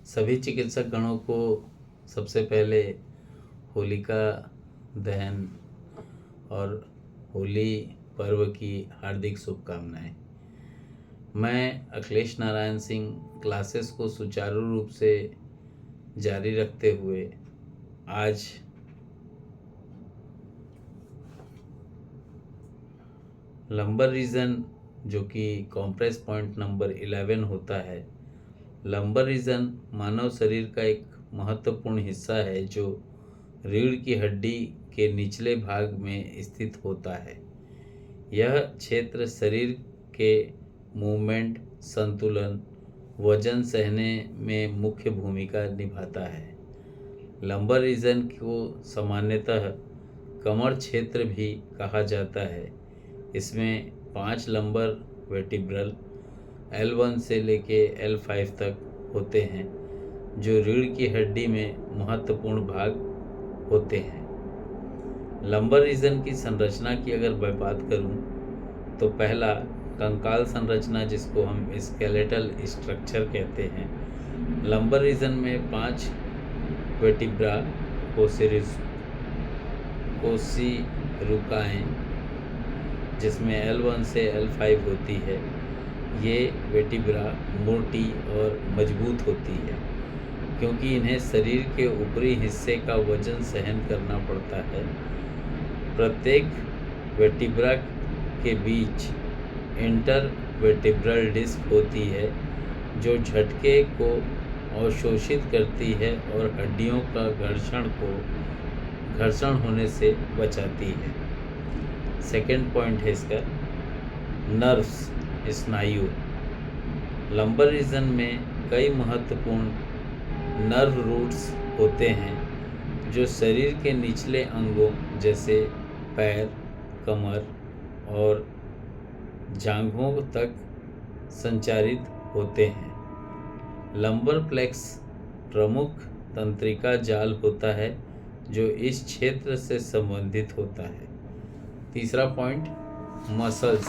सभी चिकित्सक गणों को सबसे पहले होलिका दहन और होली पर्व की हार्दिक शुभकामनाएं। मैं अखिलेश नारायण सिंह क्लासेस को सुचारू रूप से जारी रखते हुए आज लंबर रीजन जो कि कॉम्प्रेस पॉइंट नंबर 11 होता है। लंबर रीजन मानव शरीर का एक महत्वपूर्ण हिस्सा है जो रीढ़ की हड्डी के निचले भाग में स्थित होता है। यह क्षेत्र शरीर के मूवमेंट, संतुलन, वजन सहने में मुख्य भूमिका निभाता है। लंबर रीजन को सामान्यतः कमर क्षेत्र भी कहा जाता है। इसमें 5 लंबर वर्टिब्रल L1 से लेके L5 तक होते हैं जो रीढ़ की हड्डी में महत्वपूर्ण भाग होते हैं। लंबर रीजन की संरचना की अगर मैं बात करूं तो पहला कंकाल संरचना जिसको हम स्केलेटल स्ट्रक्चर कहते हैं। लंबर रीजन में 5 वर्टिब्रा कोशिरुकाएं जिसमें L1 से L5 होती है। ये वर्टिब्रा मोटी और मजबूत होती है क्योंकि इन्हें शरीर के ऊपरी हिस्से का वजन सहन करना पड़ता है। प्रत्येक वर्टिब्रा के बीच इंटर वर्टिब्रल डिस्क होती है जो झटके को अवशोषित करती है और हड्डियों का घर्षण होने से बचाती है। सेकेंड पॉइंट है इसका नर्व्स, स्नायु। लंबर रीजन में कई महत्वपूर्ण नर्व रूट्स होते हैं जो शरीर के निचले अंगों जैसे पैर, कमर और जांघों तक संचारित होते हैं। लंबर प्लेक्स प्रमुख तंत्रिका जाल होता है जो इस क्षेत्र से संबंधित होता है। तीसरा पॉइंट मसल्स।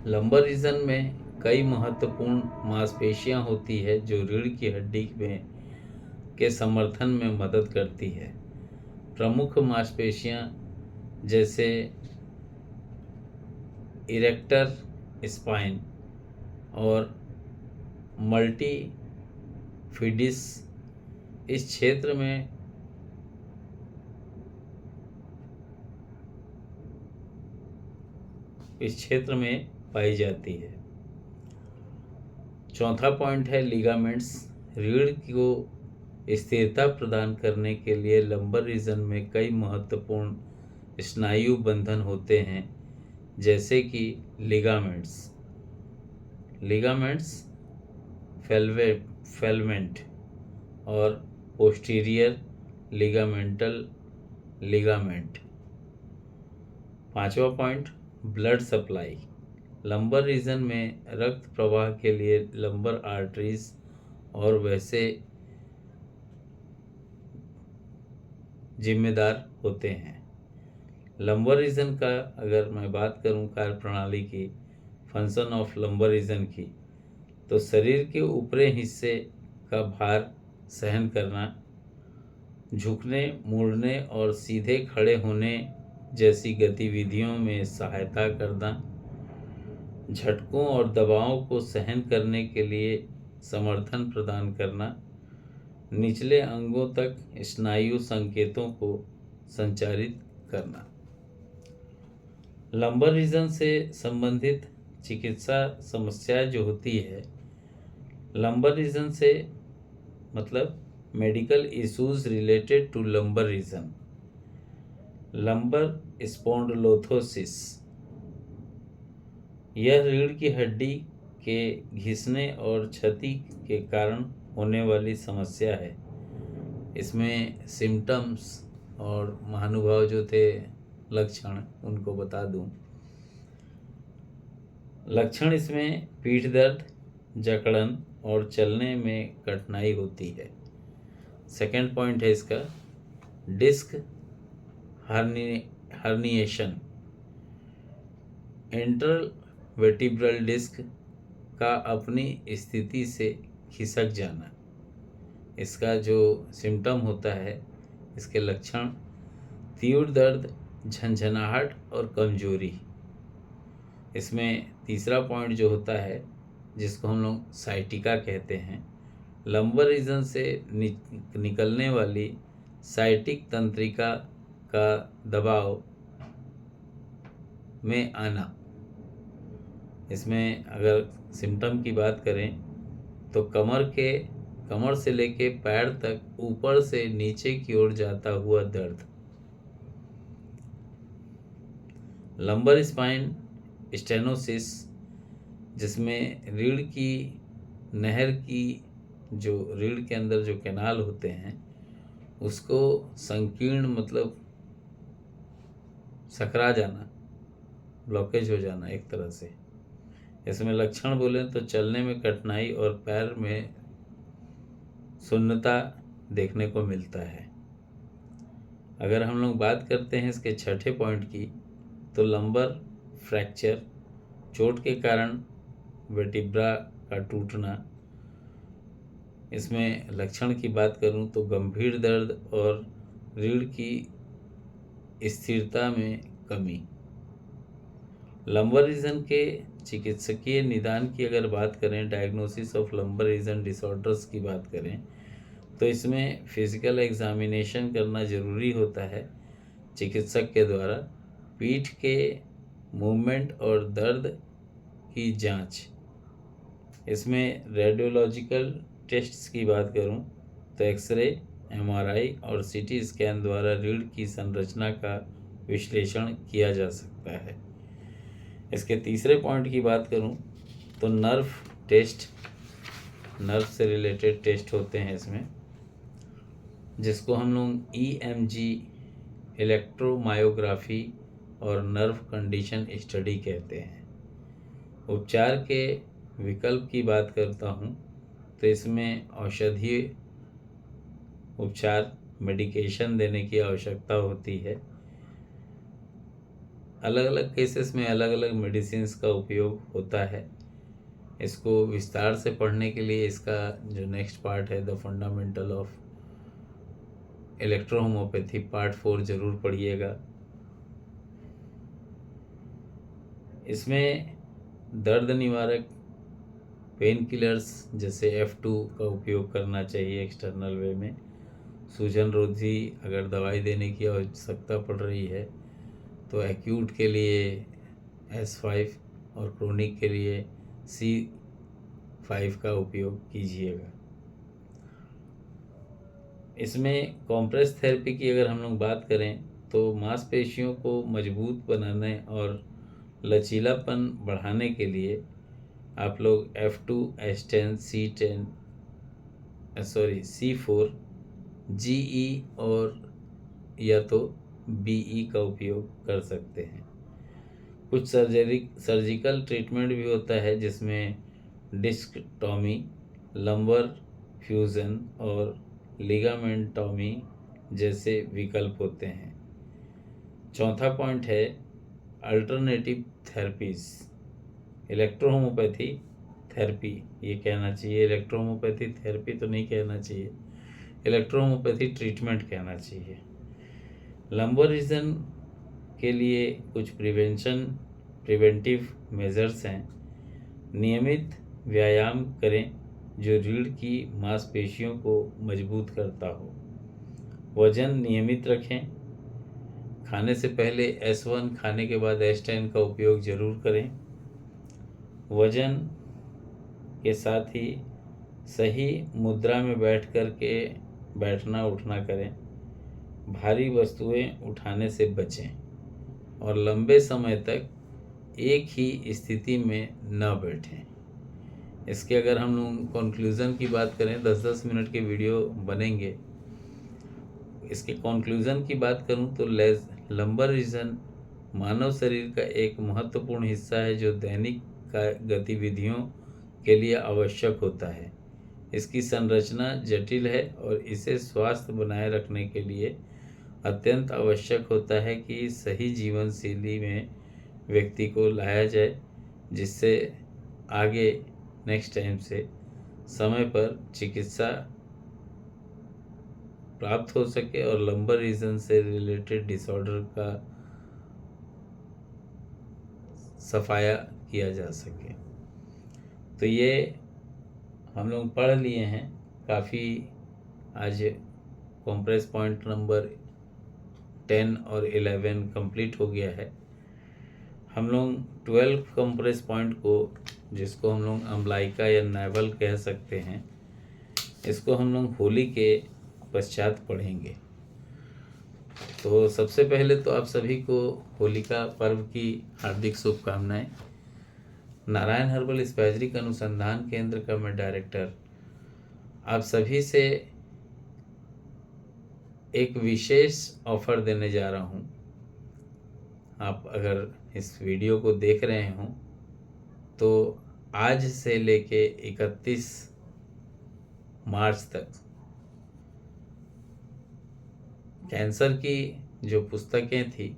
लंबर रीजन में कई महत्वपूर्ण मांसपेशियां होती है जो रीढ़ की हड्डी में के समर्थन में मदद करती है। प्रमुख मांसपेशियां जैसे इरेक्टर स्पाइन और मल्टीफिडिस इस क्षेत्र में पाई जाती है। चौथा पॉइंट है लिगामेंट्स। रीढ़ को स्थिरता प्रदान करने के लिए लंबर रीजन में कई महत्वपूर्ण स्नायु बंधन होते हैं जैसे कि लिगामेंट्स फेलमेंट और पोस्टीरियर लिगामेंटल लिगामेंट। पांचवा point blood supply. Lumbar region में रक्त प्रवाह के लिए लंबर आर्टरीज और वैसे जिम्मेदार होते हैं। लंबर रीजन का अगर मैं बात करूं कार्य प्रणाली की, फंक्शन ऑफ लंबर रीजन की, तो शरीर के ऊपरी हिस्से का भार सहन करना, झुकने, मुड़ने और सीधे खड़े होने जैसी गतिविधियों में सहायता करना, झटकों और दबावों को सहन करने के लिए समर्थन प्रदान करना, निचले अंगों तक स्नायु संकेतों को संचारित करना। लंबर रीजन से संबंधित चिकित्सा समस्याएं जो होती है, लंबर रीजन से मतलब medical issues related to lumbar region. Lumbar spondylolisthesis, यह रीढ़ की हड्डी के घिसने और क्षति के कारण होने वाली समस्या है। इसमें सिम्टम्स और महानुभाव जो थे लक्षण उनको बता दूं। लक्षण इसमें पीठ दर्द, जकड़न और चलने में कठिनाई होती है। सेकेंड पॉइंट है इसका डिस्क हर्निएशन। इंटरवर्टिब्रल डिस्क का अपनी स्थिति से खिसक जाना। इसका जो सिम्टम होता है, इसके लक्षण तीव्र दर्द, झंझनाहट और कमजोरी। इसमें तीसरा पॉइंट जो होता है, जिसको हम लोग साइटिका कहते हैं, लंबर रीजन से निकलने वाली साइटिक तंत्रिका का दबाव में आना। इसमें अगर सिम्टम की बात करें तो कमर से लेके पैर तक ऊपर से नीचे की ओर जाता हुआ दर्द। लंबर स्पाइन स्टेनोसिस, जिसमें रीढ़ की नहर की जो रीढ़ के अंदर जो कैनाल होते हैं उसको संकीर्ण मतलब सकरा जाना, ब्लॉकेज हो जाना एक तरह से। इसमें लक्षण बोलें तो चलने में कठिनाई और पैर में शून्यता देखने को मिलता है। अगर हम लोग बात करते हैं इसके छठे पॉइंट की, तो लंबर फ्रैक्चर, चोट के कारण वर्टिब्रा का टूटना। इसमें लक्षण की बात करूं तो गंभीर दर्द और रीढ़ की स्थिरता में कमी। लंबर रीजन के चिकित्सकीय निदान की अगर बात करें, diagnosis of lumbar region disorders की बात करें, तो इसमें फिजिकल एग्जामिनेशन करना ज़रूरी होता है चिकित्सक के द्वारा। पीठ के मूवमेंट और दर्द की जांच। इसमें रेडियोलॉजिकल टेस्ट्स की बात करूं तो एक्सरे, एमआरआई और सीटी स्कैन द्वारा रीढ़ की संरचना का विश्लेषण किया जा सकता है। इसके तीसरे पॉइंट की बात करूं तो नर्व टेस्ट, नर्व से रिलेटेड टेस्ट होते हैं इसमें, जिसको हम लोग ईएमजी, इलेक्ट्रोमायोग्राफी और नर्व कंडीशन स्टडी कहते हैं। उपचार के विकल्प की बात करता हूँ तो इसमें औषधीय उपचार, मेडिकेशन देने की आवश्यकता होती है। अलग अलग केसेस में अलग अलग मेडिसिन्स का उपयोग होता है। इसको विस्तार से पढ़ने के लिए इसका जो नेक्स्ट पार्ट है, the fundamental of electrohomeopathy, part 4 जरूर पढ़िएगा। इसमें दर्द निवारक पेन किलर्स जैसे F2 का उपयोग करना चाहिए एक्सटर्नल वे में। सूजन रोधी अगर दवाई देने की आवश्यकता पड़ रही है तो एक्यूट के लिए S5 और क्रोनिक के लिए C5 का उपयोग कीजिएगा। इसमें कॉम्प्रेस थेरेपी की अगर हम लोग बात करें तो मांसपेशियों को मजबूत बनाने और लचीलापन बढ़ाने के लिए आप लोग F2, S10, C4, GE और या तो BE का उपयोग कर सकते हैं। कुछ सर्जिकल ट्रीटमेंट भी होता है जिसमें डिस्कटॉमी, लंबर फ्यूजन और लिगामेंटॉमी जैसे विकल्प होते हैं। चौथा पॉइंट है अल्टरनेटिव थेरेपीज, इलेक्ट्रोहोम्योपैथी थेरेपी ये कहना चाहिए। इलेक्ट्रोहोम्योपैथी थेरेपी तो नहीं कहना चाहिए, इलेक्ट्रोहोम्योपैथी ट्रीटमेंट कहना चाहिए। लंबर रीजन के लिए कुछ प्रिवेंटिव मेजर्स हैं। नियमित व्यायाम करें जो रीढ़ की मांसपेशियों को मजबूत करता हो। वजन नियमित रखें। खाने से पहले S1, खाने के बाद S10 का उपयोग ज़रूर करें। वजन के साथ ही सही मुद्रा में बैठना उठना करें। भारी वस्तुएं उठाने से बचें और लंबे समय तक एक ही स्थिति में न बैठें। इसके अगर हम लोग कंक्लूज़न की बात करें, 10-10 मिनट के वीडियो बनेंगे। इसके कंक्लूज़न की बात करूं तो लंबर रीजन मानव शरीर का एक महत्वपूर्ण हिस्सा है जो दैनिक गतिविधियों के लिए आवश्यक होता है। इसकी संरचना जटिल है और इसे स्वास्थ्य बनाए रखने के लिए अत्यंत आवश्यक होता है कि सही जीवन शैली में व्यक्ति को लाया जाए, जिससे आगे नेक्स्ट टाइम से समय पर चिकित्सा प्राप्त हो सके और लंबर रीजन से रिलेटेड डिसऑर्डर का सफाया किया जा सके। तो ये हम लोग पढ़ लिए हैं काफ़ी। आज कॉम्प्रेस पॉइंट नंबर 10 और 11 कंप्लीट हो गया है। हम लोग 12 कंप्रेस पॉइंट को, जिसको हम लोग अम्लाइका या नावल कह सकते हैं, इसको हम लोग होली के पश्चात पढ़ेंगे। तो सबसे पहले तो आप सभी को होलिका पर्व की हार्दिक शुभकामनाएं। नारायण हर्बल स्पैजरिक अनुसंधान केंद्र का मैं डायरेक्टर आप सभी से एक विशेष ऑफर देने जा रहा हूं। आप अगर इस वीडियो को देख रहे हों तो आज से लेके 31 मार्च तक कैंसर की जो पुस्तकें थी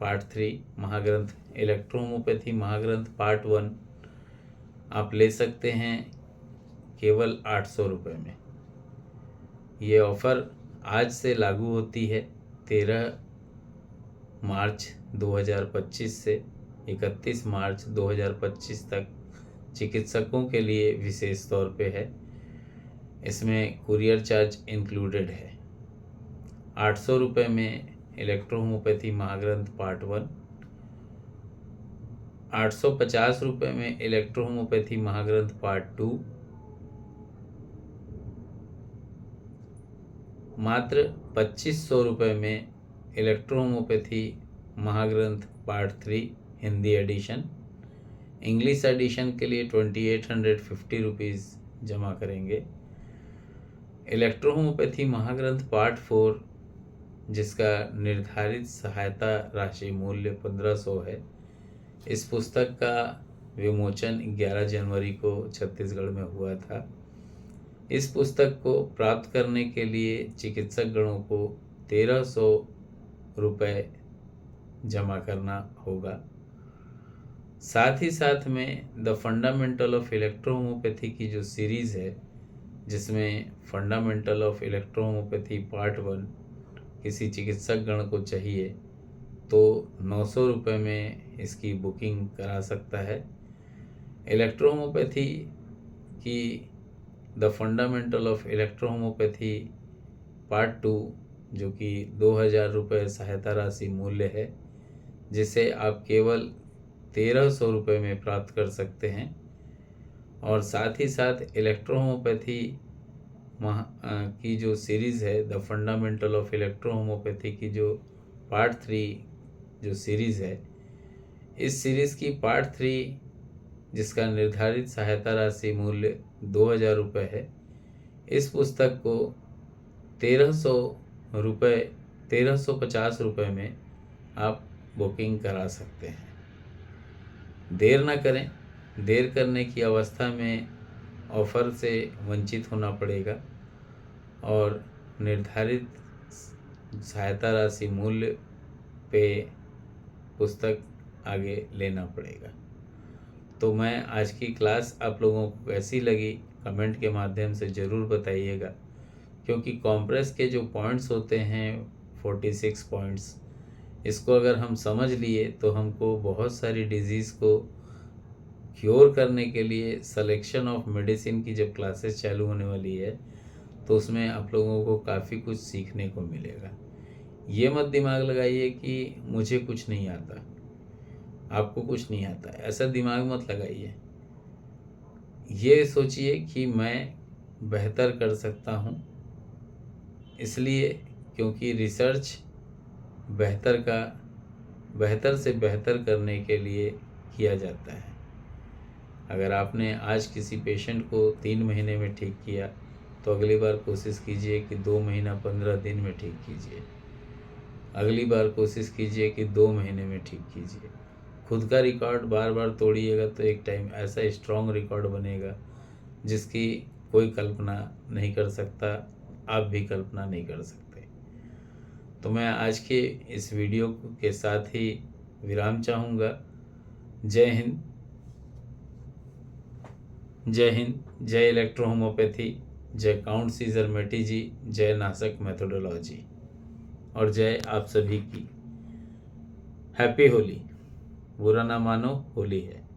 पार्ट 3 महाग्रंथ इलेक्ट्रोहोमोपैथी महाग्रंथ पार्ट 1 आप ले सकते हैं केवल 800 रुपये में। ये ऑफ़र आज से लागू होती है 13 मार्च 2025 से 31 मार्च 2025 तक चिकित्सकों के लिए विशेष तौर पे है। इसमें कुरियर चार्ज इंक्लूडेड है। 800 रुपये में इलेक्ट्रोहोमोपैथी महाग्रंथ पार्ट 1, 850 रुपये में इलेक्ट्रोहोमोपैथी महाग्रंथ पार्ट 2, मात्र 2500 रुपये में इलेक्ट्रोहोमोपैथी महाग्रंथ part 3 Hindi edition. English edition के लिए 2850 रुपीज़ जमा करेंगे। इलेक्ट्रोहोमोपैथी महाग्रंथ पार्ट 4, जिसका निर्धारित सहायता राशि मूल्य 1500 है। इस पुस्तक का विमोचन 11 जनवरी को छत्तीसगढ़ में हुआ था। इस पुस्तक को प्राप्त करने के लिए चिकित्सक गणों को 1300 रुपये जमा करना होगा। साथ ही साथ में द फंडामेंटल ऑफ इलेक्ट्रोहोमोपैथी की जो सीरीज़ है, जिसमें फंडामेंटल ऑफ इलेक्ट्रोहोमोपैथी पार्ट 1 किसी चिकित्सक गण को चाहिए तो 900 रुपये में इसकी बुकिंग करा सकता है। इलेक्ट्रोहोमोपैथी की द फंडामेंटल ऑफ इलेक्ट्रोहोमोपैथी पार्ट 2, जो कि 2000 रुपये सहायता राशि मूल्य है, जिसे आप केवल 1300 रुपये में प्राप्त कर सकते हैं। और साथ ही साथ इलेक्ट्रोहोमोपैथी की जो सीरीज़ है द फंडामेंटल ऑफ इलेक्ट्रोहोमोपैथी की जो पार्ट 3 जो सीरीज़ है, इस सीरीज़ की पार्ट 3 जिसका निर्धारित सहायता राशि मूल्य 2000 रुपये है, इस पुस्तक को 1350 रुपये में आप बुकिंग करा सकते हैं। देर ना करें। देर करने की अवस्था में ऑफ़र से वंचित होना पड़ेगा और निर्धारित सहायता राशि मूल्य पे पुस्तक आगे लेना पड़ेगा। तो मैं आज की क्लास आप लोगों को कैसी लगी कमेंट के माध्यम से ज़रूर बताइएगा, क्योंकि कॉम्प्रेस के जो पॉइंट्स होते हैं 46 पॉइंट्स, इसको अगर हम समझ लिए तो हमको बहुत सारी डिजीज़ को क्योर करने के लिए सिलेक्शन ऑफ मेडिसिन की जब क्लासेस चालू होने वाली है तो उसमें आप लोगों को काफ़ी कुछ सीखने को मिलेगा। ये मत दिमाग लगाइए कि मुझे कुछ नहीं आता, आपको कुछ नहीं आता, ऐसा दिमाग मत लगाइए। ये सोचिए कि मैं बेहतर कर सकता हूँ, इसलिए क्योंकि रिसर्च बेहतर से बेहतर करने के लिए किया जाता है। अगर आपने आज किसी पेशेंट को 3 महीने में ठीक किया तो अगली बार कोशिश कीजिए कि 2 महीना 15 दिन में ठीक कीजिए। अगली बार कोशिश कीजिए कि 2 महीने में ठीक कीजिए। खुद का रिकॉर्ड बार बार तोड़िएगा तो एक टाइम ऐसा स्ट्रॉन्ग रिकॉर्ड बनेगा जिसकी कोई कल्पना नहीं कर सकता, आप भी कल्पना नहीं कर सकते। तो मैं आज के इस वीडियो के साथ ही विराम चाहूँगा। जय हिंद। जय हिंद, जय इलेक्ट्रो होम्योपैथी, जय काउंट सीजर मेटी जी, जय नासक मेथोडोलॉजी और जय आप सभी की। हैप्पी होली। बुरा ना मानो, होली है।